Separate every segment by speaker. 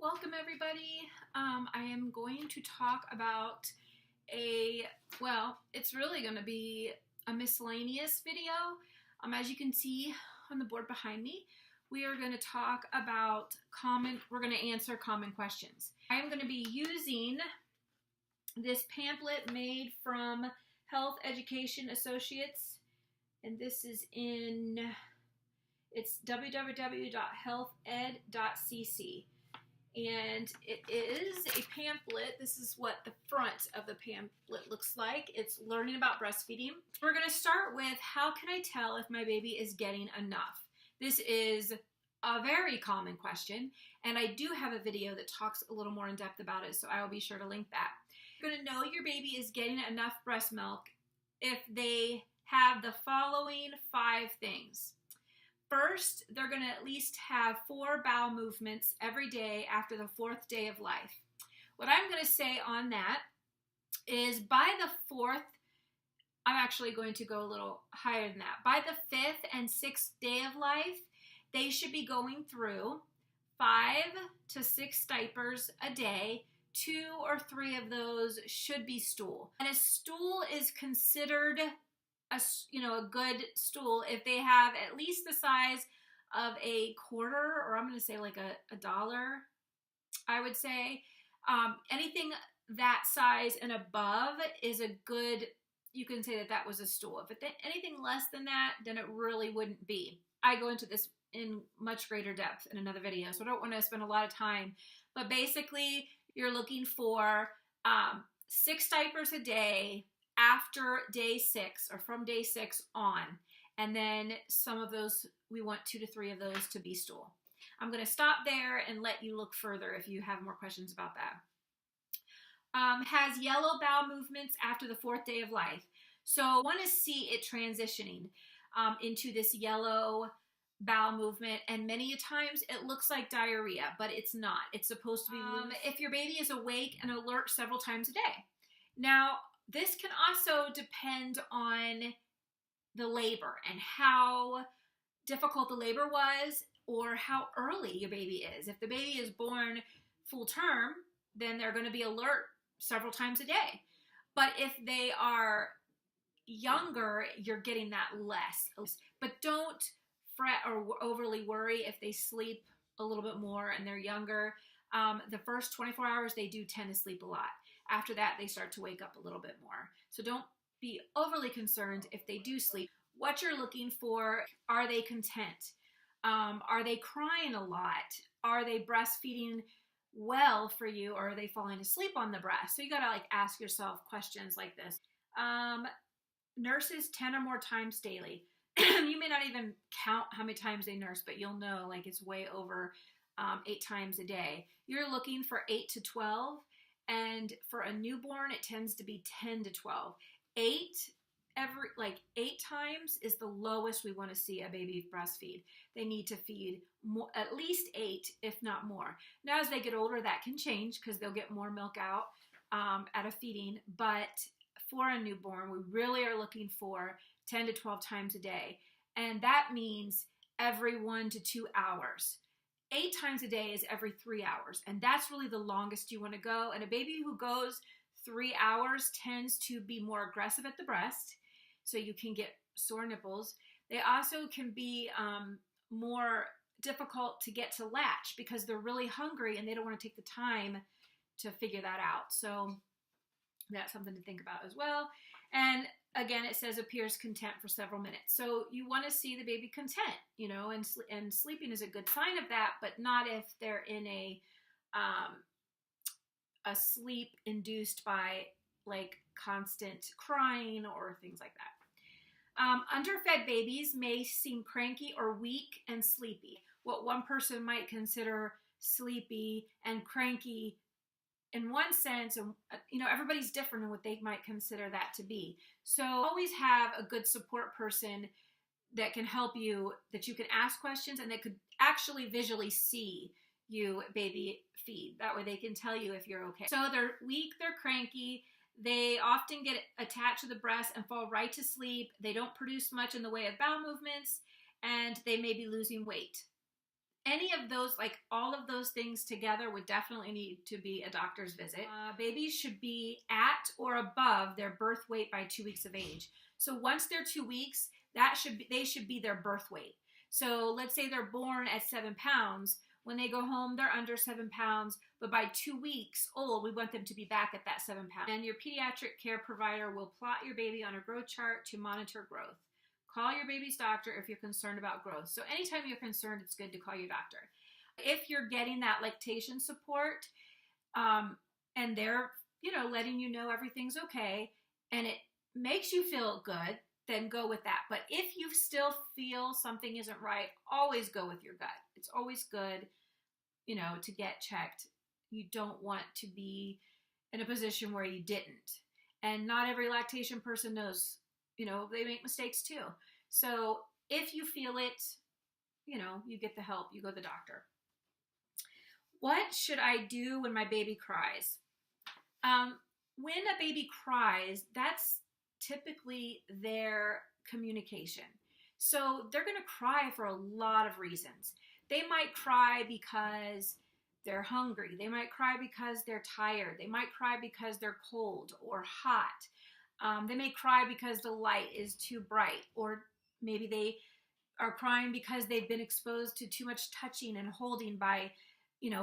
Speaker 1: Welcome everybody. I am going to talk about it's really going to be a miscellaneous video. As you can see on the board behind me, we are going to talk about we're going to answer common questions. I am going to be using this pamphlet made from Health Education Associates, and this is it's www.healthed.cc. And it is a pamphlet. This is what the front of the pamphlet looks like. It's learning about breastfeeding. We're going to start with, how can I tell if my baby is getting enough? This is a very common question, and I do have a video that talks a little more in depth about it, so I will be sure to link that. You're going to know your baby is getting enough breast milk if they have the following 5 things. First, they're going to at least have 4 bowel movements every day after the 4th day of life. What I'm going to say on that is by the 4th, I'm actually going to go a little higher than that. By the 5th and 6th day of life, they should be going through 5 to 6 diapers a day. 2 or 3 of those should be stool. And a stool is considered a good stool if they have at least the size of a quarter, or I'm going to say like a dollar, I would say. Anything that size and above is a good, you can say that was a stool. If it's anything less than that, then it really wouldn't be. I go into this in much greater depth in another video, so I don't want to spend a lot of time. But basically, you're looking for 6 diapers a day after day 6 or from day 6 on. And then some of those, we want 2 to 3 of those to be stool. I'm going to stop there and let you look further if you have more questions about that. Has yellow bowel movements after the 4th day of life. So I want to see it transitioning into this yellow bowel movement, and many times it looks like diarrhea, but it's not. It's supposed to be loose. If your baby is awake and alert several times a day. Now, this can also depend on the labor and how difficult the labor was, or how early your baby is. If the baby is born full term, then they're going to be alert several times a day. But if they are younger, you're getting that less. But don't fret or overly worry if they sleep a little bit more and they're younger. The first 24 hours, they do tend to sleep a lot. After that, they start to wake up a little bit more. So don't be overly concerned if they do sleep. What you're looking for, are they content? Are they crying a lot? Are they breastfeeding well for you, or are they falling asleep on the breast? So you gotta ask yourself questions like this. Nurses 10 or more times daily. You may not even count how many times they nurse, but you'll know it's way over 8 times a day. You're looking for 8 to 12. And for a newborn, it tends to be 10 to 12. 8 times is the lowest we want to see a baby breastfeed. They need to feed more, at least 8, if not more. Now, as they get older, that can change because they'll get more milk out at a feeding. But for a newborn, we really are looking for 10 to 12 times a day. And that means every 1 to 2 hours. 8 times a day is every 3 hours, and that's really the longest you want to go. And a baby who goes 3 hours tends to be more aggressive at the breast, so you can get sore nipples. They also can be more difficult to get to latch because they're really hungry and they don't want to take the time to figure that out. So that's something to think about as well. And again, it says appears content for several minutes. So you want to see the baby content, and sleeping is a good sign of that, but not if they're in a sleep induced by constant crying or things like that. Underfed babies may seem cranky or weak and sleepy. What one person might consider sleepy and cranky, in one sense, everybody's different in what they might consider that to be. So always have a good support person that can help you, that you can ask questions and that could actually visually see you baby feed. That way they can tell you if you're okay. So they're weak, they're cranky, they often get attached to the breast and fall right to sleep. They don't produce much in the way of bowel movements, and they may be losing weight. any of those, like all of those things together, would definitely need to be a doctor's visit. Babies should be at or above their birth weight by 2 weeks of age. So once they're 2 weeks, they should be their birth weight. So let's say they're born at 7 pounds. When they go home, they're under 7 pounds, but by 2 weeks old, we want them to be back at that 7 pounds. And your pediatric care provider will plot your baby on a growth chart to monitor growth. Call your baby's doctor if you're concerned about growth. So anytime you're concerned, it's good to call your doctor. If you're getting that lactation support, and they're, letting you know everything's okay, and it makes you feel good, then go with that. But if you still feel something isn't right, always go with your gut. It's always good, to get checked. You don't want to be in a position where you didn't. And not every lactation person knows, they make mistakes too. So if you feel it, you get the help, you go to the doctor. What should I do when my baby cries? When a baby cries, that's typically their communication. So they're going to cry for a lot of reasons. They might cry because they're hungry. They might cry because they're tired. They might cry because they're cold or hot. They may cry because the light is too bright, or maybe they are crying because they've been exposed to too much touching and holding by,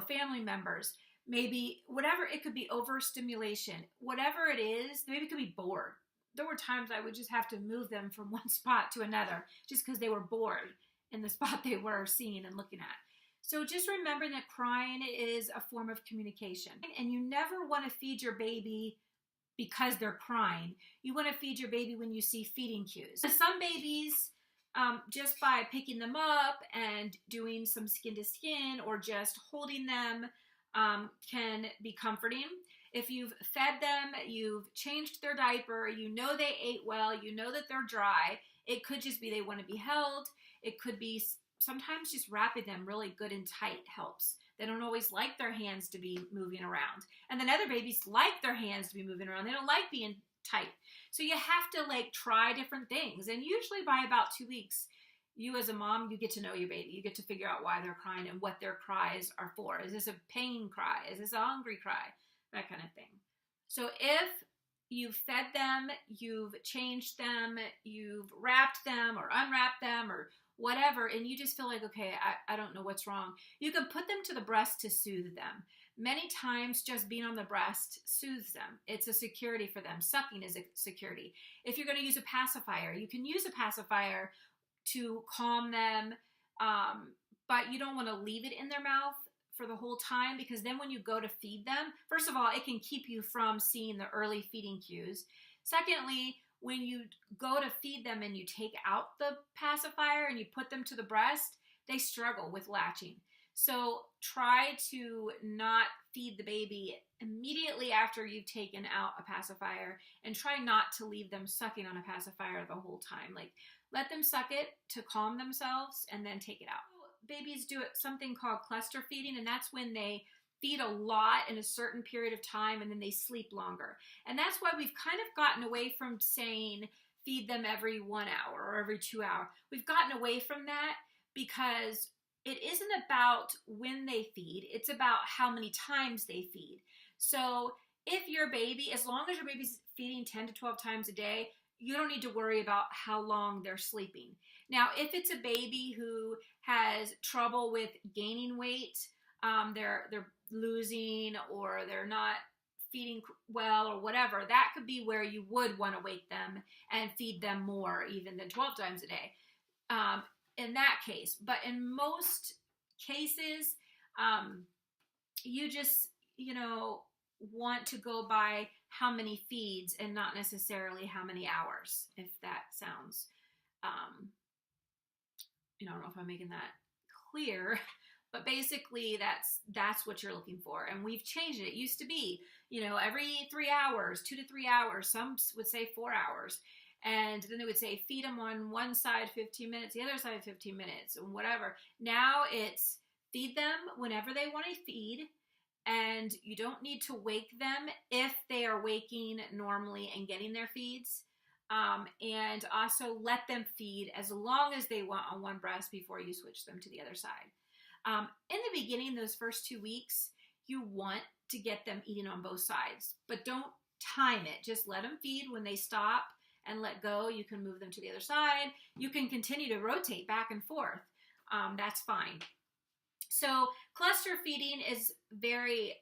Speaker 1: family members. Maybe whatever, it could be overstimulation. Whatever it is, maybe it could be bored. There were times I would just have to move them from one spot to another just because they were bored in the spot they were seeing and looking at. So just remember that crying is a form of communication. And you never want to feed your baby because they're crying. You want to feed your baby when you see feeding cues. Some babies, just by picking them up and doing some skin to skin or just holding them, can be comforting. If you've fed them, you've changed their diaper, they ate well, that they're dry, it could just be they want to be held. It could be sometimes just wrapping them really good and tight helps. They don't always like their hands to be moving around. And then other babies like their hands to be moving around. They don't like being tight. So you have to try different things. And usually by about 2 weeks, you as a mom, you get to know your baby. You get to figure out why they're crying and what their cries are for. Is this a pain cry? Is this a hungry cry? That kind of thing. So if you've fed them, you've changed them, you've wrapped them or unwrapped them or whatever, and you just feel like, okay, I don't know what's wrong, you can put them to the breast to soothe them. Many times just being on the breast soothes them. It's a security for them. Sucking is a security. If you're going to use a pacifier, you can use a pacifier to calm them, but you don't want to leave it in their mouth for the whole time, because then when you go to feed them, first of all, it can keep you from seeing the early feeding cues. Secondly, when you go to feed them and you take out the pacifier and you put them to the breast, they struggle with latching. So try to not feed the baby immediately after you've taken out a pacifier, and try not to leave them sucking on a pacifier the whole time. Let them suck it to calm themselves and then take it out. Babies do something called cluster feeding, and that's when they feed a lot in a certain period of time and then they sleep longer. And that's why we've kind of gotten away from saying feed them every 1 hour or every 2 hours. We've gotten away from that because it isn't about when they feed, it's about how many times they feed. So if your baby, as long as your baby's feeding 10 to 12 times a day, you don't need to worry about how long they're sleeping. Now, if it's a baby who has trouble with gaining weight, they're losing, or they're not feeding well or whatever, that could be where you would want to wake them and feed them more even than 12 times a day in that case. But in most cases, you just, want to go by how many feeds and not necessarily how many hours, if that sounds, I don't know if I'm making that clear, but basically that's what you're looking for. And we've changed it. It used to be, every 3 hours, 2 to 3 hours, some would say 4 hours. And then they would say, feed them on one side 15 minutes, the other side 15 minutes, and whatever. Now it's feed them whenever they want to feed, and you don't need to wake them if they are waking normally and getting their feeds. And also let them feed as long as they want on one breast before you switch them to the other side. In the beginning, those first 2 weeks, you want to get them eating on both sides, but don't time it. Just let them feed. When they stop and let go, you can move them to the other side. You can continue to rotate back and forth. That's fine. So cluster feeding is very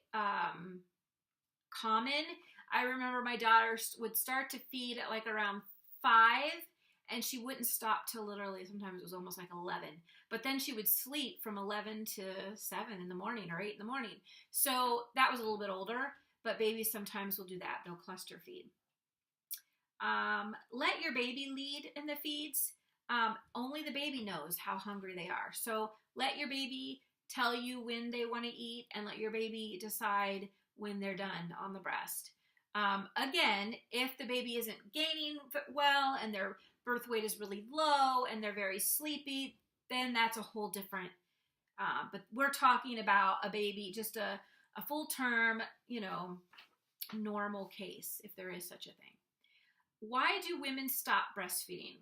Speaker 1: common. I remember my daughter would start to feed at like around 5, and she wouldn't stop till literally, sometimes it was almost like 11. But then she would sleep from 11 to 7 in the morning or 8 in the morning. So that was a little bit older, but babies sometimes will do that. They'll cluster feed. Let your baby lead in the feeds. Only the baby knows how hungry they are. So let your baby tell you when they want to eat, and let your baby decide when they're done on the breast. Again, if the baby isn't gaining well and their birth weight is really low and they're very sleepy, then that's a whole different, but we're talking about a baby, just a full term, normal case, if there is such a thing. Why do women stop breastfeeding?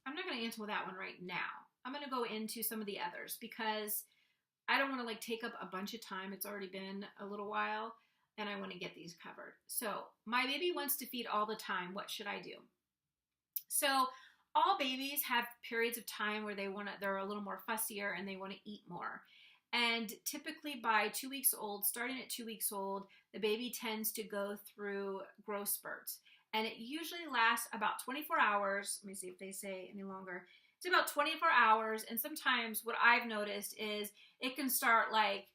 Speaker 1: I'm not going to answer that one right now. I'm going to go into some of the others because I don't want to take up a bunch of time. It's already been a little while and I want to get these covered. So my baby wants to feed all the time. What should I do? So all babies have periods of time where they're a little more fussier and they want to eat more. And typically by 2 weeks old, starting at 2 weeks old, the baby tends to go through growth spurts. And it usually lasts about 24 hours. Let me see if they say any longer. It's about 24 hours. And sometimes what I've noticed is it can start like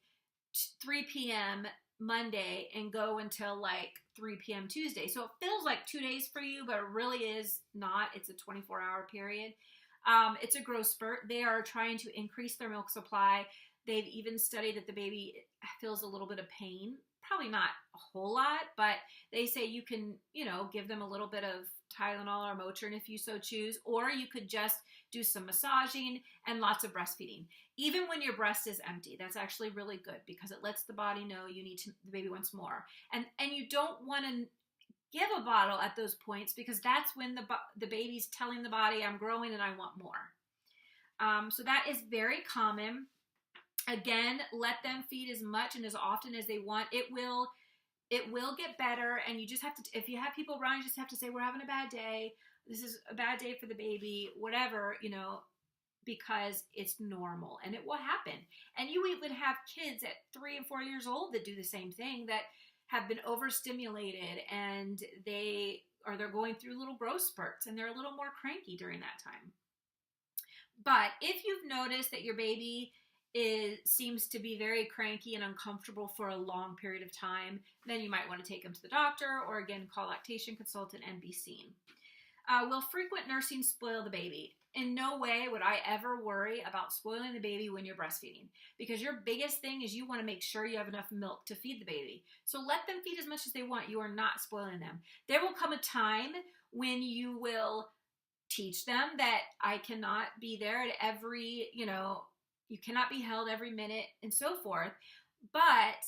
Speaker 1: 3 p.m. Monday and go until like 3 p.m. Tuesday. So it feels like 2 days for you, but it really is not. It's a 24-hour period. It's a growth spurt. They are trying to increase their milk supply. They've even studied that the baby feels a little bit of pain. Probably not a whole lot, but they say you can, give them a little bit of Tylenol or Motrin if you so choose, or you could just do some massaging and lots of breastfeeding. Even when your breast is empty, that's actually really good because it lets the body know the baby wants more. And you don't want to give a bottle at those points because that's when the baby's telling the body, I'm growing and I want more. So that is very common. Again, let them feed as much and as often as they want. It will get better, and you just have to, if you have people around, you just have to say, we're having a bad day. This is a bad day for the baby, whatever, because it's normal and it will happen. And you even have kids at 3 and 4 years old that do the same thing, that have been overstimulated and they're going through little growth spurts and they're a little more cranky during that time. But if you've noticed that your baby seems to be very cranky and uncomfortable for a long period of time, then you might want to take them to the doctor or again call a lactation consultant and be seen. Will frequent nursing spoil the baby? In no way would I ever worry about spoiling the baby when you're breastfeeding, because your biggest thing is you want to make sure you have enough milk to feed the baby. So let them feed as much as they want. You are not spoiling them. There will come a time when you will teach them that I cannot be there at every, you cannot be held every minute and so forth. But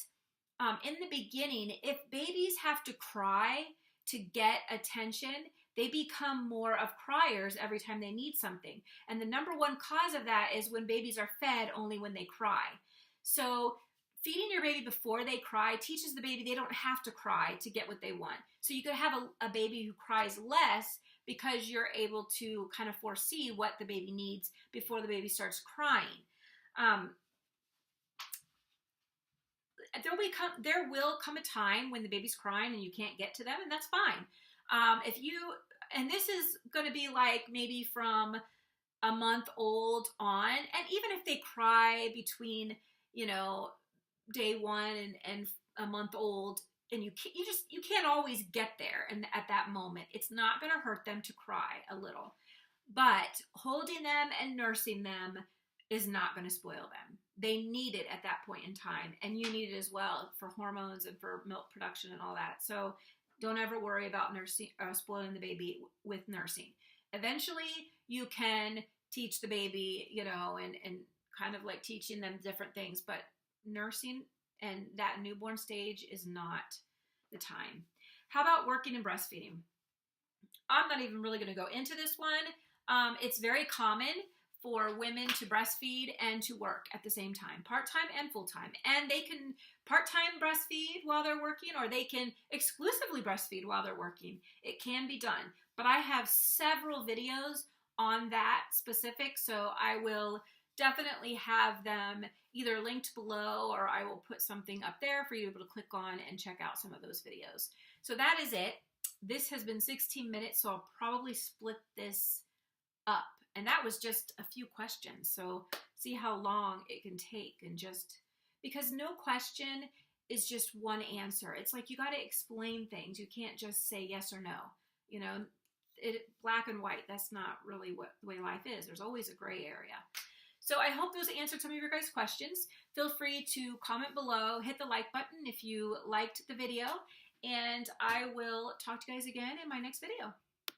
Speaker 1: in the beginning, if babies have to cry to get attention, they become more of criers every time they need something. And the number one cause of that is when babies are fed only when they cry. So feeding your baby before they cry teaches the baby they don't have to cry to get what they want. So you could have a baby who cries less because you're able to kind of foresee what the baby needs before the baby starts crying. There will come a time when the baby's crying and you can't get to them, and that's fine. And this is going to be like maybe from a month old on, and even if they cry between, day 1 and a month old, and you can't always get there, and at that moment, it's not going to hurt them to cry a little, but holding them and nursing them is not going to spoil them. They need it at that point in time, and you need it as well for hormones and for milk production and all that. So don't ever worry about spoiling the baby with nursing. Eventually, you can teach the baby, and kind of like teaching them different things, but nursing and that newborn stage is not the time. How about working and breastfeeding? I'm not even really going to go into this one. It's very common for women to breastfeed and to work at the same time, part-time and full-time. And they can part-time breastfeed while they're working, or they can exclusively breastfeed while they're working. It can be done. But I have several videos on that specific, so I will definitely have them either linked below, or I will put something up there for you to be able to click on and check out some of those videos. So that is it. This has been 16 minutes, so I'll probably split this up. And that was just a few questions, so see how long it can take, and just because no question is just one answer. It's like you got to explain things. You can't just say yes or no. You know, black and white, that's not really what the way life is. There's always a gray area. So I hope those answered some of your guys' questions. Feel free to comment below, hit the like button if you liked the video, and I will talk to you guys again in my next video.